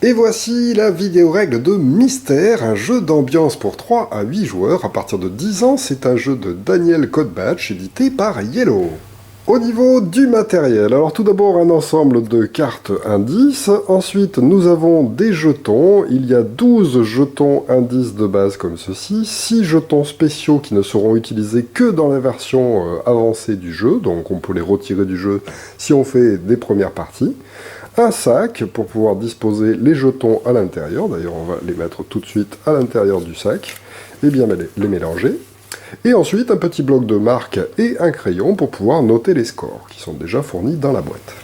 Et voici la vidéo règle de Mystère, un jeu d'ambiance pour 3 à 8 joueurs à partir de 10 ans. C'est un jeu de Daniel Codebatch, édité par Yellow. Au niveau du matériel, alors tout d'abord un ensemble de cartes indices, ensuite nous avons des jetons, il y a 12 jetons indices de base comme ceci, 6 jetons spéciaux qui ne seront utilisés que dans la version avancée du jeu, donc on peut les retirer du jeu si on fait des premières parties, un sac pour pouvoir disposer les jetons à l'intérieur, d'ailleurs on va les mettre tout de suite à l'intérieur du sac, et bien les mélanger. Et ensuite, un petit bloc de marque et un crayon pour pouvoir noter les scores, qui sont déjà fournis dans la boîte.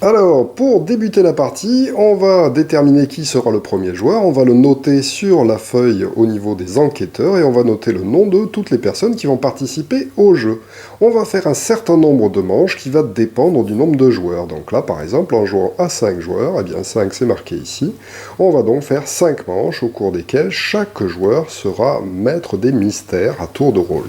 Alors, pour débuter la partie, on va déterminer qui sera le premier joueur, on va le noter sur la feuille au niveau des enquêteurs, et on va noter le nom de toutes les personnes qui vont participer au jeu. On va faire un certain nombre de manches qui va dépendre du nombre de joueurs. Donc là, par exemple, en jouant à 5 joueurs, eh bien 5 c'est marqué ici, on va donc faire 5 manches au cours desquelles chaque joueur sera maître des mystères à tour de rôle.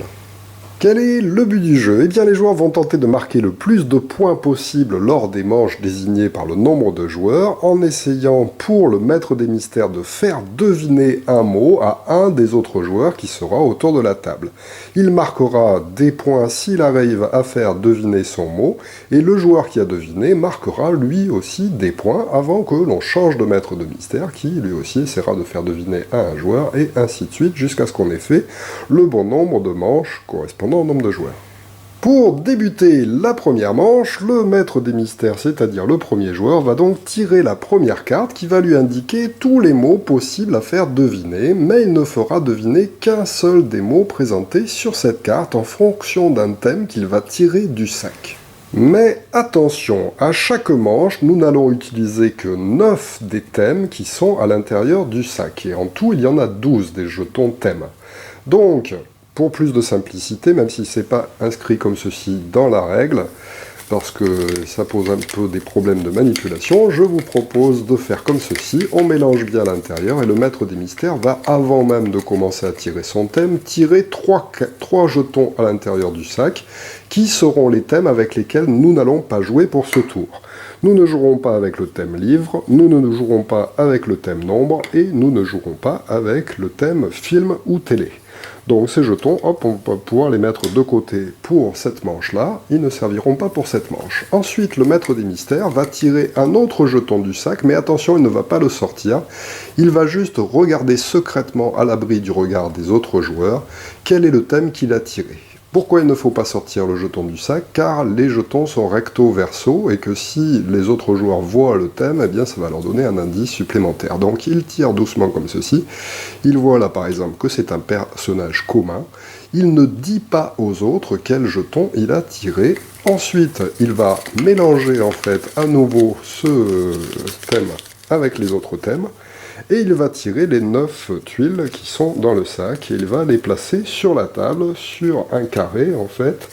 Quel est le but du jeu? Eh bien, les joueurs vont tenter de marquer le plus de points possible lors des manches désignées par le nombre de joueurs, en essayant pour le maître des mystères de faire deviner un mot à un des autres joueurs qui sera autour de la table. Il marquera des points s'il arrive à faire deviner son mot, et le joueur qui a deviné marquera lui aussi des points avant que l'on change de maître de mystère, qui lui aussi essaiera de faire deviner à un joueur, et ainsi de suite, jusqu'à ce qu'on ait fait le bon nombre de manches correspondant au nombre de joueurs. Pour débuter la première manche, le maître des mystères, c'est-à-dire le premier joueur, va donc tirer la première carte qui va lui indiquer tous les mots possibles à faire deviner, mais il ne fera deviner qu'un seul des mots présentés sur cette carte en fonction d'un thème qu'il va tirer du sac. Mais attention, à chaque manche, nous n'allons utiliser que 9 des thèmes qui sont à l'intérieur du sac, et en tout il y en a 12 des jetons thèmes. Donc, pour plus de simplicité, même si c'est pas inscrit comme ceci dans la règle, parce que ça pose un peu des problèmes de manipulation, je vous propose de faire comme ceci, on mélange bien l'intérieur, et le maître des mystères va, avant même de commencer à tirer son thème, tirer 3 jetons à l'intérieur du sac, qui seront les thèmes avec lesquels nous n'allons pas jouer pour ce tour. Nous ne jouerons pas avec le thème livre, nous ne jouerons pas avec le thème nombre, et nous ne jouerons pas avec le thème film ou télé. Donc ces jetons, hop, on va pouvoir les mettre de côté pour cette manche-là, ils ne serviront pas pour cette manche. Ensuite, le maître des mystères va tirer un autre jeton du sac, mais attention, il ne va pas le sortir, il va juste regarder secrètement à l'abri du regard des autres joueurs quel est le thème qu'il a tiré. Pourquoi il ne faut pas sortir le jeton du sac? Car les jetons sont recto-verso, et que si les autres joueurs voient le thème, eh bien ça va leur donner un indice supplémentaire. Donc il tire doucement comme ceci, il voit là par exemple que c'est un personnage commun, il ne dit pas aux autres quel jeton il a tiré. Ensuite, il va mélanger en fait à nouveau ce thème avec les autres thèmes, et il va tirer les 9 tuiles qui sont dans le sac, et il va les placer sur la table, sur un carré en fait,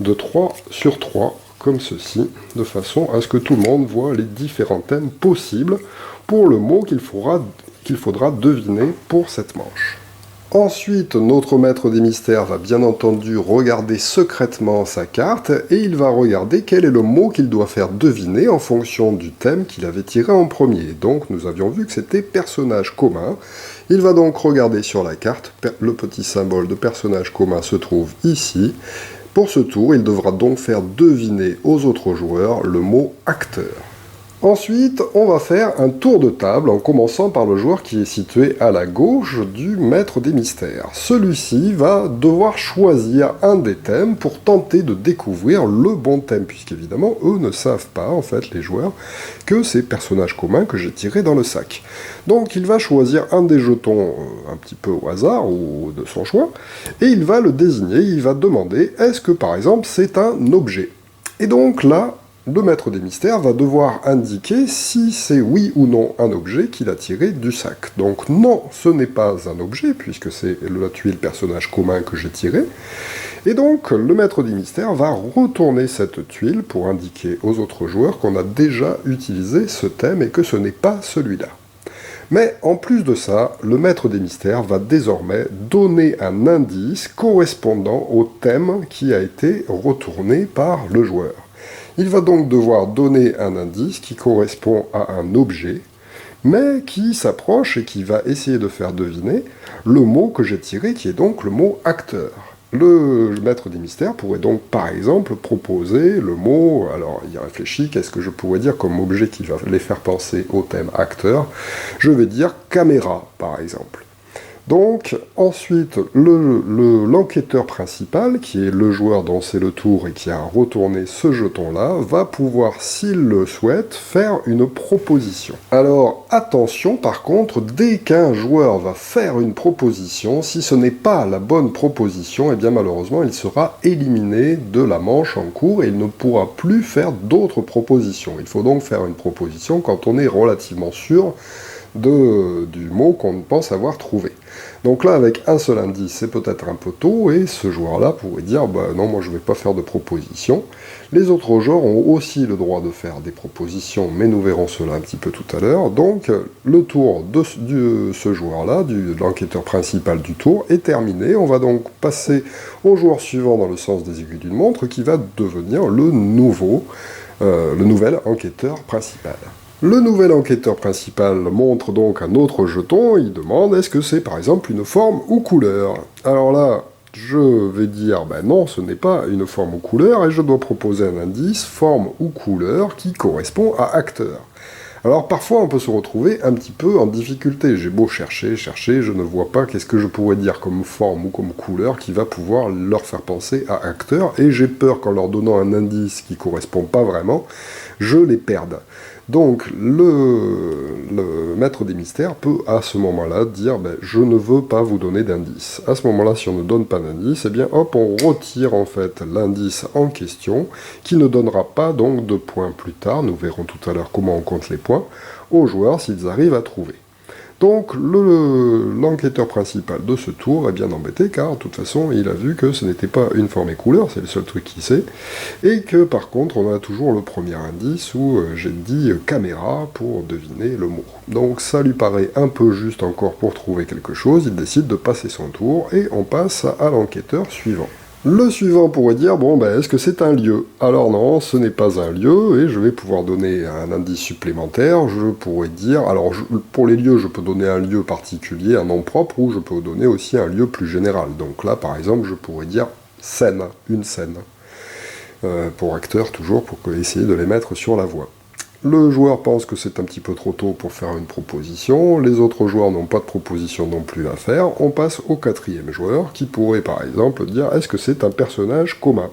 de 3 sur 3, comme ceci, de façon à ce que tout le monde voit les différents thèmes possibles pour le mot qu'il faudra deviner pour cette manche. Ensuite, notre maître des mystères va bien entendu regarder secrètement sa carte, et il va regarder quel est le mot qu'il doit faire deviner en fonction du thème qu'il avait tiré en premier. Donc nous avions vu que c'était personnage commun. Il va donc regarder sur la carte, le petit symbole de personnage commun se trouve ici. Pour ce tour, il devra donc faire deviner aux autres joueurs le mot acteur. Ensuite, on va faire un tour de table en commençant par le joueur qui est situé à la gauche du maître des mystères. Celui-ci va devoir choisir un des thèmes pour tenter de découvrir le bon thème, puisqu'évidemment, eux ne savent pas, en fait, les joueurs, que c'est personnage commun que j'ai tiré dans le sac. Donc il va choisir un des jetons un petit peu au hasard, ou de son choix, et il va le désigner, il va demander, est-ce que par exemple c'est un objet? Et donc là, le maître des mystères va devoir indiquer si c'est oui ou non un objet qu'il a tiré du sac. Donc non, ce n'est pas un objet, puisque c'est la tuile personnage commun que j'ai tiré. Et donc, le maître des mystères va retourner cette tuile pour indiquer aux autres joueurs qu'on a déjà utilisé ce thème et que ce n'est pas celui-là. Mais en plus de ça, le maître des mystères va désormais donner un indice correspondant au thème qui a été retourné par le joueur. Il va donc devoir donner un indice qui correspond à un objet, mais qui s'approche et qui va essayer de faire deviner le mot que j'ai tiré, qui est donc le mot acteur. Le maître des mystères pourrait donc par exemple proposer le mot, alors il réfléchit, qu'est-ce que je pourrais dire comme objet qui va les faire penser au thème acteur? Je vais dire caméra par exemple. Donc, ensuite, l'enquêteur principal, qui est le joueur dont c'est le tour et qui a retourné ce jeton-là, va pouvoir, s'il le souhaite, faire une proposition. Alors, attention, par contre, dès qu'un joueur va faire une proposition, si ce n'est pas la bonne proposition, eh bien malheureusement, il sera éliminé de la manche en cours et il ne pourra plus faire d'autres propositions. Il faut donc faire une proposition quand on est relativement sûr du mot qu'on pense avoir trouvé. Donc là, avec un seul indice, c'est peut-être un peu tôt, et ce joueur-là pourrait dire, bah non, moi je ne vais pas faire de proposition. Les autres joueurs ont aussi le droit de faire des propositions, mais nous verrons cela un petit peu tout à l'heure. Donc, le tour de ce joueur-là, de l'enquêteur principal du tour, est terminé. On va donc passer au joueur suivant dans le sens des aiguilles d'une montre, qui va devenir le nouvel enquêteur principal. Le nouvel enquêteur principal montre donc un autre jeton, il demande est-ce que c'est par exemple une forme ou couleur. Alors là, je vais dire ben non, ce n'est pas une forme ou couleur, et je dois proposer un indice, forme ou couleur, qui correspond à acteur. Alors parfois on peut se retrouver un petit peu en difficulté, j'ai beau chercher, je ne vois pas qu'est-ce que je pourrais dire comme forme ou comme couleur qui va pouvoir leur faire penser à acteur, et j'ai peur qu'en leur donnant un indice qui ne correspond pas vraiment, je les perde. Donc le maître des mystères peut à ce moment-là dire ben, je ne veux pas vous donner d'indice. À ce moment-là, si on ne donne pas d'indice, eh bien hop, on retire en fait l'indice en question, qui ne donnera pas donc de points plus tard, nous verrons tout à l'heure comment on compte les points, aux joueurs s'ils arrivent à trouver. Donc l'enquêteur principal de ce tour est bien embêté, car de toute façon il a vu que ce n'était pas une forme et couleur, c'est le seul truc qu'il sait, et que par contre on a toujours le premier indice où j'ai dit caméra pour deviner le mot. Donc ça lui paraît un peu juste encore pour trouver quelque chose, il décide de passer son tour, et on passe à l'enquêteur suivant. Le suivant pourrait dire, bon, ben, est-ce que c'est un lieu? Alors non, ce n'est pas un lieu, et je vais pouvoir donner un indice supplémentaire. Je pourrais dire, alors pour les lieux, je peux donner un lieu particulier, un nom propre, ou je peux donner aussi un lieu plus général. Donc là, par exemple, je pourrais dire scène, une scène. Pour acteur, toujours, pour essayer de les mettre sur la voie. Le joueur pense que c'est un petit peu trop tôt pour faire une proposition, les autres joueurs n'ont pas de proposition non plus à faire, on passe au quatrième joueur, qui pourrait par exemple dire « est-ce que c'est un personnage commun ?»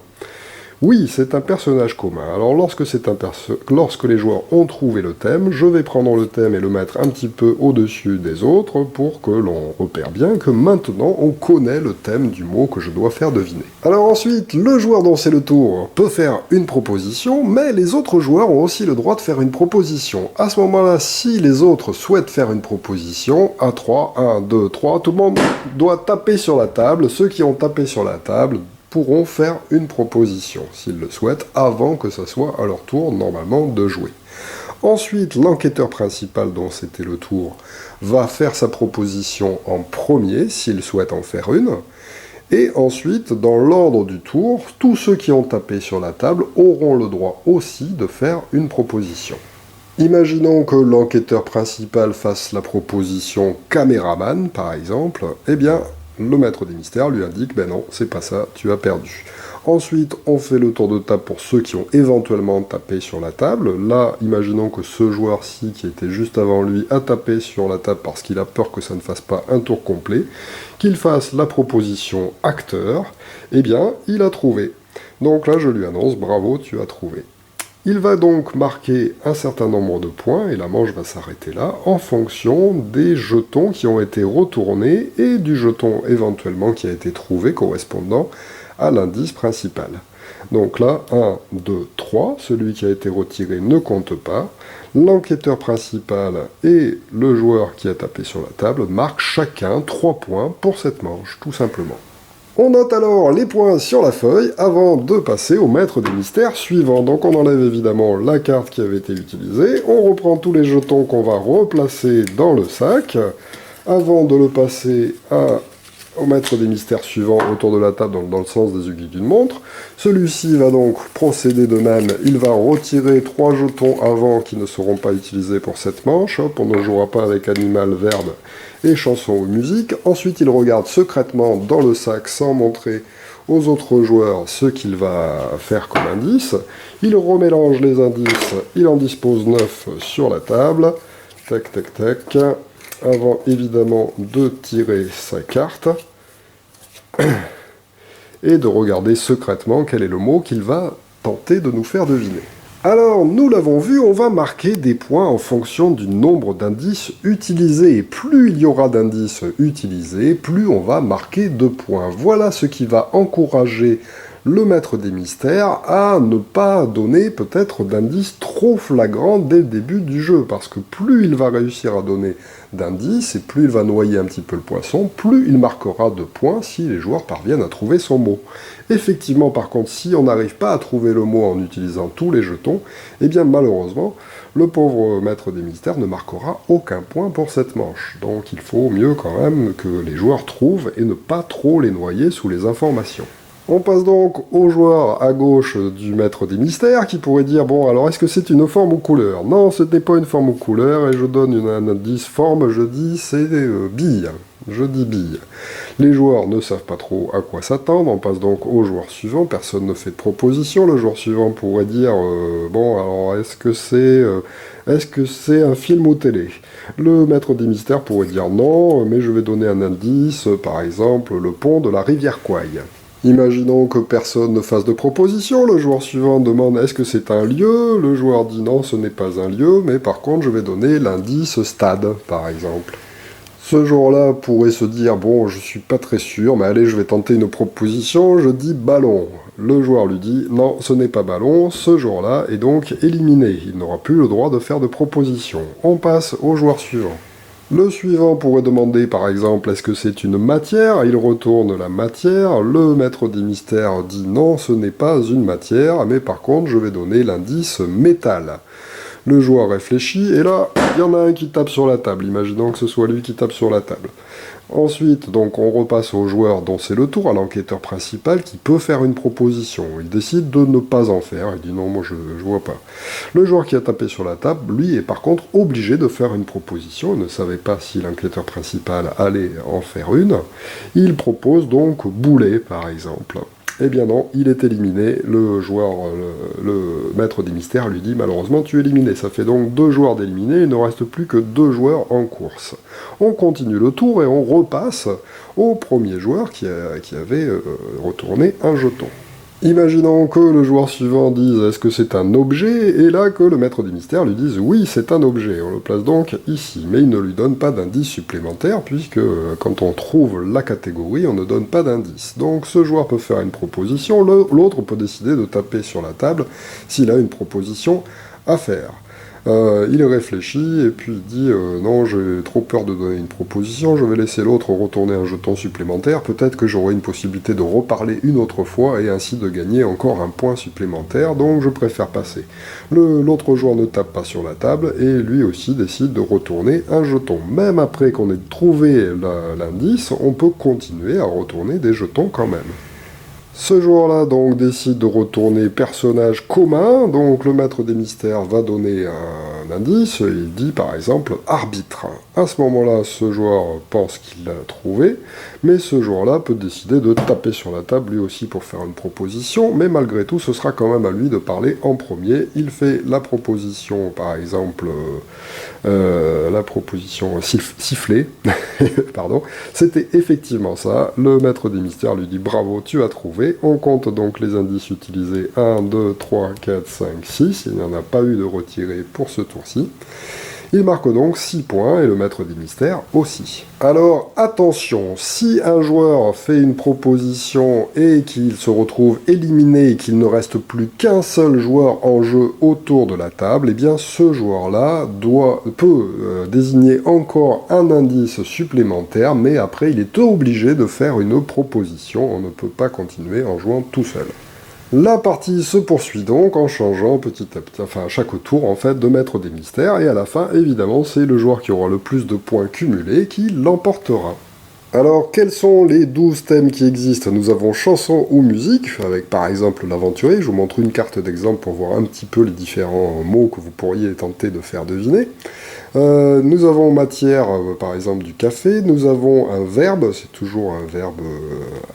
Oui, c'est un personnage commun. Alors lorsque les joueurs ont trouvé le thème, je vais prendre le thème et le mettre un petit peu au-dessus des autres pour que l'on repère bien que maintenant on connaît le thème du mot que je dois faire deviner. Alors ensuite, le joueur dont c'est le tour peut faire une proposition, mais les autres joueurs ont aussi le droit de faire une proposition. À ce moment-là, si les autres souhaitent faire une proposition, à 3, 1, 2, 3, tout le monde doit taper sur la table. Ceux qui ont tapé sur la table pourront faire une proposition, s'ils le souhaitent, avant que ça soit à leur tour, normalement, de jouer. Ensuite, l'enquêteur principal, dont c'était le tour, va faire sa proposition en premier, s'il souhaite en faire une, et ensuite, dans l'ordre du tour, tous ceux qui ont tapé sur la table auront le droit aussi de faire une proposition. Imaginons que l'enquêteur principal fasse la proposition caméraman, par exemple, eh bien, le maître des mystères lui indique « ben non, c'est pas ça, tu as perdu ». Ensuite, on fait le tour de table pour ceux qui ont éventuellement tapé sur la table. Là, imaginons que ce joueur-ci, qui était juste avant lui, a tapé sur la table parce qu'il a peur que ça ne fasse pas un tour complet, qu'il fasse la proposition acteur, eh bien, il a trouvé. Donc là, je lui annonce « bravo, tu as trouvé ». Il va donc marquer un certain nombre de points, et la manche va s'arrêter là, en fonction des jetons qui ont été retournés et du jeton éventuellement qui a été trouvé correspondant à l'indice principal. Donc là, 1, 2, 3, celui qui a été retiré ne compte pas. L'enquêteur principal et le joueur qui a tapé sur la table marquent chacun 3 points pour cette manche, tout simplement. On note alors les points sur la feuille avant de passer au maître des mystères suivant. Donc on enlève évidemment la carte qui avait été utilisée, on reprend tous les jetons qu'on va replacer dans le sac, avant de le passer à au maître des mystères suivant autour de la table, donc dans le sens des aiguilles d'une montre. Celui-ci va donc procéder de même, il va retirer 3 jetons avant qui ne seront pas utilisés pour cette manche. Hop, on ne jouera pas avec animal, verbe et chanson ou musique. Ensuite, il regarde secrètement dans le sac sans montrer aux autres joueurs ce qu'il va faire comme indice. Il remélange les indices, il en dispose 9 sur la table. Tac, tac, tac. Avant évidemment de tirer sa carte et de regarder secrètement quel est le mot qu'il va tenter de nous faire deviner. Alors, nous l'avons vu, on va marquer des points en fonction du nombre d'indices utilisés. Et plus il y aura d'indices utilisés, plus on va marquer de points. Voilà ce qui va encourager le maître des mystères à ne pas donner peut-être d'indices trop flagrants dès le début du jeu, parce que plus il va réussir à donner d'indices, et plus il va noyer un petit peu le poisson, plus il marquera de points si les joueurs parviennent à trouver son mot. Effectivement, par contre, si on n'arrive pas à trouver le mot en utilisant tous les jetons, eh bien malheureusement, le pauvre maître des mystères ne marquera aucun point pour cette manche. Donc il faut mieux quand même que les joueurs trouvent et ne pas trop les noyer sous les informations. On passe donc au joueur à gauche du maître des mystères qui pourrait dire « Bon, alors est-ce que c'est une forme ou couleur ?» Non, ce n'est pas une forme ou couleur, et je donne un indice forme, je dis c'est bille. Je dis bille. Les joueurs ne savent pas trop à quoi s'attendre, on passe donc au joueur suivant, personne ne fait de proposition, le joueur suivant pourrait dire Bon, alors est-ce que c'est un film ou télé ?» Le maître des mystères pourrait dire « Non, mais je vais donner un indice, par exemple, le pont de la rivière Kwai. » Imaginons que personne ne fasse de proposition, le joueur suivant demande est-ce que c'est un lieu, le joueur dit non, ce n'est pas un lieu, mais par contre je vais donner l'indice stade, par exemple. Ce jour-là pourrait se dire bon, je suis pas très sûr, mais allez, je vais tenter une proposition, je dis ballon. Le joueur lui dit non, ce n'est pas ballon, ce jour-là est donc éliminé, il n'aura plus le droit de faire de proposition. On passe au joueur suivant. Le suivant pourrait demander par exemple est-ce que c'est une matière, il retourne la matière, le maître des mystères dit non ce n'est pas une matière, mais par contre je vais donner l'indice métal. Le joueur réfléchit et là il y en a un qui tape sur la table, imaginons que ce soit lui qui tape sur la table. Ensuite, donc, on repasse au joueur dont c'est le tour, à l'enquêteur principal, qui peut faire une proposition. Il décide de ne pas en faire, il dit non, moi je vois pas. Le joueur qui a tapé sur la table, lui, est par contre obligé de faire une proposition, il ne savait pas si l'enquêteur principal allait en faire une. Il propose donc boulet, par exemple. Eh bien non, il est éliminé, le joueur, le maître des mystères lui dit malheureusement tu es éliminé, ça fait donc 2 joueurs d'éliminés, il ne reste plus que 2 joueurs en course. On continue le tour et on repasse au premier joueur qui avait retourné un jeton. Imaginons que le joueur suivant dise est-ce que c'est un objet, et là que le maître des mystères lui dise oui c'est un objet, on le place donc ici, mais il ne lui donne pas d'indice supplémentaire puisque quand on trouve la catégorie on ne donne pas d'indice. Donc ce joueur peut faire une proposition, l'autre peut décider de taper sur la table s'il a une proposition à faire. Il réfléchit et puis il dit non, j'ai trop peur de donner une proposition, je vais laisser l'autre retourner un jeton supplémentaire, peut-être que j'aurai une possibilité de reparler une autre fois et ainsi de gagner encore un point supplémentaire, donc je préfère passer. L'autre joueur ne tape pas sur la table et lui aussi décide de retourner un jeton. Même après qu'on ait trouvé l'indice, on peut continuer à retourner des jetons quand même. Ce joueur-là donc décide de retourner personnage commun, donc le maître des mystères va donner un indice, il dit par exemple arbitre. À ce moment-là, ce joueur pense qu'il l'a trouvé, mais ce joueur-là peut décider de taper sur la table lui aussi pour faire une proposition, mais malgré tout ce sera quand même à lui de parler en premier. Il fait la proposition, par exemple, la proposition siffler, pardon, c'était effectivement ça, le maître des mystères lui dit bravo, tu as trouvé. On compte donc les indices utilisés 1, 2, 3, 4, 5, 6. Il n'y en a pas eu de retiré pour ce tour-ci. Il marque donc 6 points et le maître des mystères aussi. Alors attention, si un joueur fait une proposition et qu'il se retrouve éliminé et qu'il ne reste plus qu'un seul joueur en jeu autour de la table, eh bien ce joueur-là peut désigner encore un indice supplémentaire, mais après il est obligé de faire une proposition, on ne peut pas continuer en jouant tout seul. La partie se poursuit donc en changeant petit à petit, enfin à chaque tour en fait, de maître des mystères, et à la fin, évidemment, c'est le joueur qui aura le plus de points cumulés qui l'emportera. Alors, quels sont les 12 thèmes qui existent? Nous avons chanson ou musique, avec par exemple l'aventurier. Je vous montre une carte d'exemple pour voir un petit peu les différents mots que vous pourriez tenter de faire deviner. Nous avons matière, par exemple du café. Nous avons un verbe, c'est toujours un verbe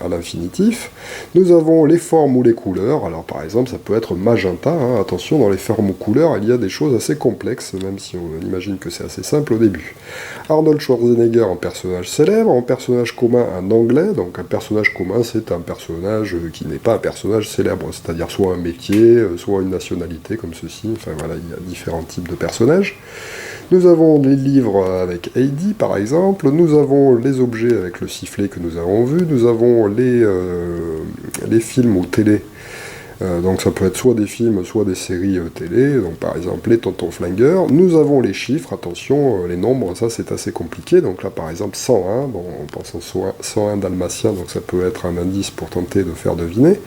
à l'infinitif. Nous avons les formes ou les couleurs. Alors par exemple, ça peut être magenta. Hein. Attention, dans les formes ou couleurs, il y a des choses assez complexes, même si on imagine que c'est assez simple au début. Arnold Schwarzenegger en personnage célèbre, en personnage commun un anglais. Donc un personnage commun, c'est un personnage qui n'est pas un personnage célèbre, c'est-à-dire soit un métier, soit une nationalité comme ceci. Enfin voilà, il y a différents types de personnages. Nous avons les livres avec Heidi, par exemple. Nous avons les objets avec le sifflet que nous avons vu. Nous avons les films ou télé. Donc ça peut être soit des films, soit des séries télé, donc par exemple les Tontons Flingueurs. Nous avons les chiffres, attention, les nombres, ça c'est assez compliqué, donc là par exemple 101, bon, on pense en 101 dalmatiens, donc ça peut être un indice pour tenter de faire deviner.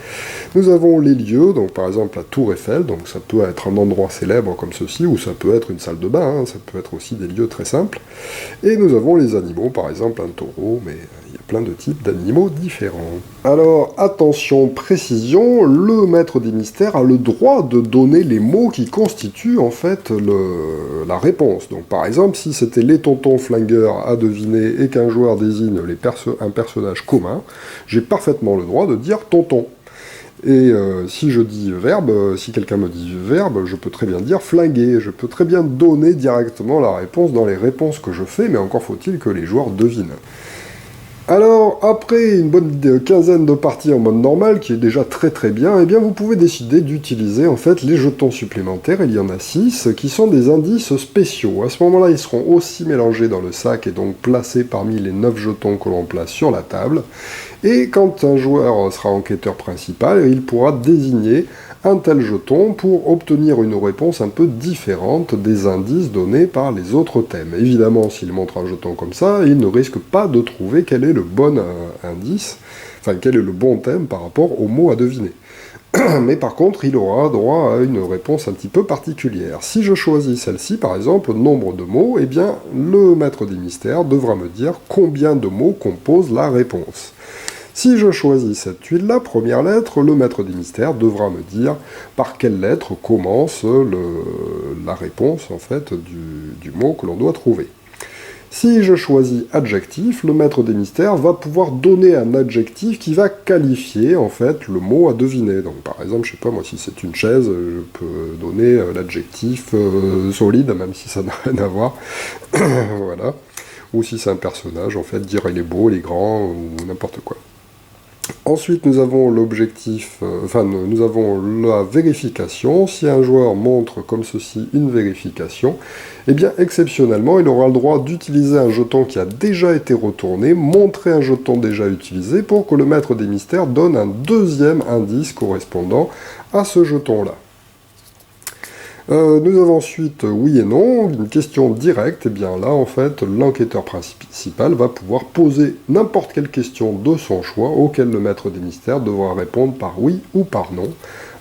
Nous avons les lieux, donc par exemple la Tour Eiffel, donc ça peut être un endroit célèbre comme ceci, ou ça peut être une salle de bain, hein, ça peut être aussi des lieux très simples. Et nous avons les animaux, par exemple un taureau, mais il y a plein de types d'animaux différents. Alors attention, précision, le maître des mystères a le droit de donner les mots qui constituent en fait la réponse. Donc par exemple, si c'était les tontons flingueurs à deviner et qu'un joueur désigne un personnage commun, j'ai parfaitement le droit de dire tonton. Et si je dis verbe, si quelqu'un me dit verbe, je peux très bien dire flinguer, je peux très bien donner directement la réponse dans les réponses que je fais, mais encore faut-il que les joueurs devinent. Alors, après une bonne quinzaine de parties en mode normal, qui est déjà très très bien, eh bien vous pouvez décider d'utiliser en fait les jetons supplémentaires, il y en a 6, qui sont des indices spéciaux. À ce moment-là, ils seront aussi mélangés dans le sac et donc placés parmi les 9 jetons que l'on place sur la table. Et quand un joueur sera enquêteur principal, il pourra désigner un tel jeton pour obtenir une réponse un peu différente des indices donnés par les autres thèmes. Évidemment, s'il montre un jeton comme ça, il ne risque pas de trouver quel est le bon indice, enfin quel est le bon thème par rapport au mot à deviner. Mais par contre, il aura droit à une réponse un petit peu particulière. Si je choisis celle-ci, par exemple, nombre de mots, eh bien, le maître des mystères devra me dire combien de mots composent la réponse. Si je choisis cette tuile-là, première lettre, le maître des mystères devra me dire par quelle lettre commence la réponse en fait du mot que l'on doit trouver. Si je choisis adjectif, le maître des mystères va pouvoir donner un adjectif qui va qualifier en fait le mot à deviner. Donc par exemple, je sais pas moi, si c'est une chaise, je peux donner l'adjectif solide, même si ça n'a rien à voir. Voilà. Ou si c'est un personnage, en fait, dire il est beau, il est grand, ou n'importe quoi. Ensuite, nous avons l'objectif, nous avons la vérification. Si un joueur montre comme ceci une vérification, eh bien, exceptionnellement, il aura le droit d'utiliser un jeton qui a déjà été retourné, montrer un jeton déjà utilisé, pour que le maître des mystères donne un deuxième indice correspondant à ce jeton-là. Nous avons ensuite oui et non, une question directe, et bien là en fait l'enquêteur principal va pouvoir poser n'importe quelle question de son choix auquel le maître des mystères devra répondre par oui ou par non,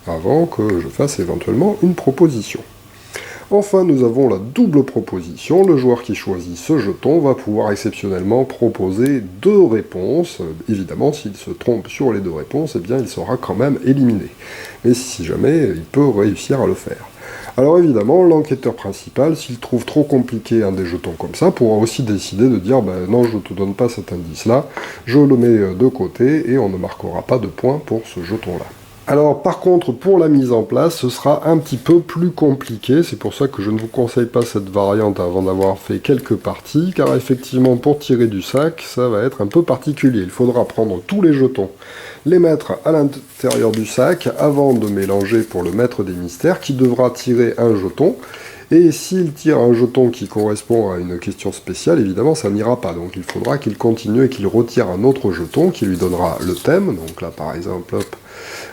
avant que je fasse éventuellement une proposition. Enfin, nous avons la double proposition. Le joueur qui choisit ce jeton va pouvoir exceptionnellement proposer 2 réponses. Évidemment, s'il se trompe sur les 2 réponses, eh bien il sera quand même éliminé. Mais si jamais, il peut réussir à le faire. Alors évidemment, l'enquêteur principal, s'il trouve trop compliqué un des jetons comme ça, pourra aussi décider de dire « non, je ne te donne pas cet indice-là, je le mets de côté et on ne marquera pas de points pour ce jeton-là ». Alors par contre, pour la mise en place, ce sera un petit peu plus compliqué, c'est pour ça que je ne vous conseille pas cette variante avant d'avoir fait quelques parties, car effectivement, pour tirer du sac, ça va être un peu particulier. Il faudra prendre tous les jetons, les mettre à l'intérieur du sac, avant de mélanger pour le maître des mystères, qui devra tirer un jeton, et s'il tire un jeton qui correspond à une question spéciale, évidemment, ça n'ira pas. Donc il faudra qu'il continue et qu'il retire un autre jeton qui lui donnera le thème. Donc là, par exemple, hop,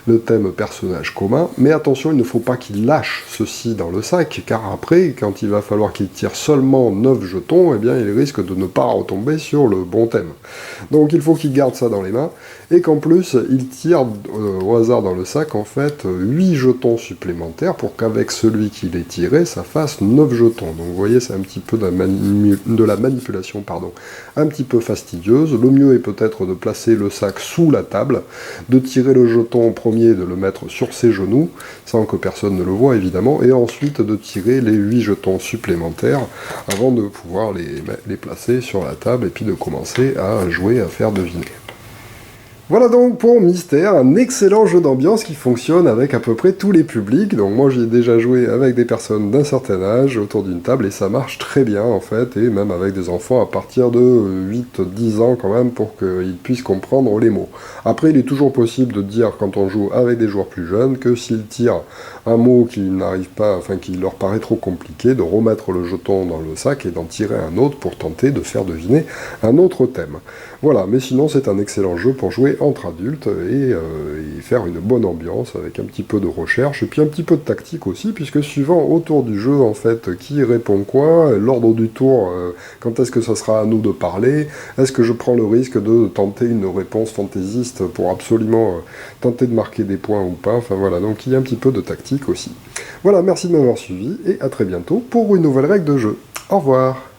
le thème personnage commun, mais attention, il ne faut pas qu'il lâche ceci dans le sac, car après, quand il va falloir qu'il tire seulement 9 jetons, eh bien il risque de ne pas retomber sur le bon thème. Donc il faut qu'il garde ça dans les mains, et qu'en plus, il tire au hasard dans le sac, en fait, 8 jetons supplémentaires, pour qu'avec celui qu'il ait tiré, ça fasse 9 jetons. Donc vous voyez, c'est un petit peu de la manipulation, un petit peu fastidieuse. Le mieux est peut-être de placer le sac sous la table, de tirer le jeton au premier, de le mettre sur ses genoux, sans que personne ne le voie évidemment, et ensuite de tirer les 8 jetons supplémentaires avant de pouvoir les placer sur la table et puis de commencer à jouer, à faire deviner. Voilà donc pour Mystère, un excellent jeu d'ambiance qui fonctionne avec à peu près tous les publics. Donc moi j'y ai déjà joué avec des personnes d'un certain âge autour d'une table et ça marche très bien en fait, et même avec des enfants à partir de 8-10 ans quand même pour qu'ils puissent comprendre les mots. Après il est toujours possible de dire quand on joue avec des joueurs plus jeunes que s'ils tirent un mot qui n'arrive pas, enfin qui leur paraît trop compliqué, de remettre le jeton dans le sac et d'en tirer un autre pour tenter de faire deviner un autre thème. Voilà, mais sinon c'est un excellent jeu pour jouer entre adultes et faire une bonne ambiance avec un petit peu de recherche et puis un petit peu de tactique aussi, puisque suivant autour du jeu en fait qui répond quoi, l'ordre du tour, quand est-ce que ça sera à nous de parler, est-ce que je prends le risque de tenter une réponse fantaisiste pour absolument tenter de marquer des points ou pas, enfin voilà, donc il y a un petit peu de tactique aussi. Voilà, merci de m'avoir suivi et à très bientôt pour une nouvelle règle de jeu. Au revoir.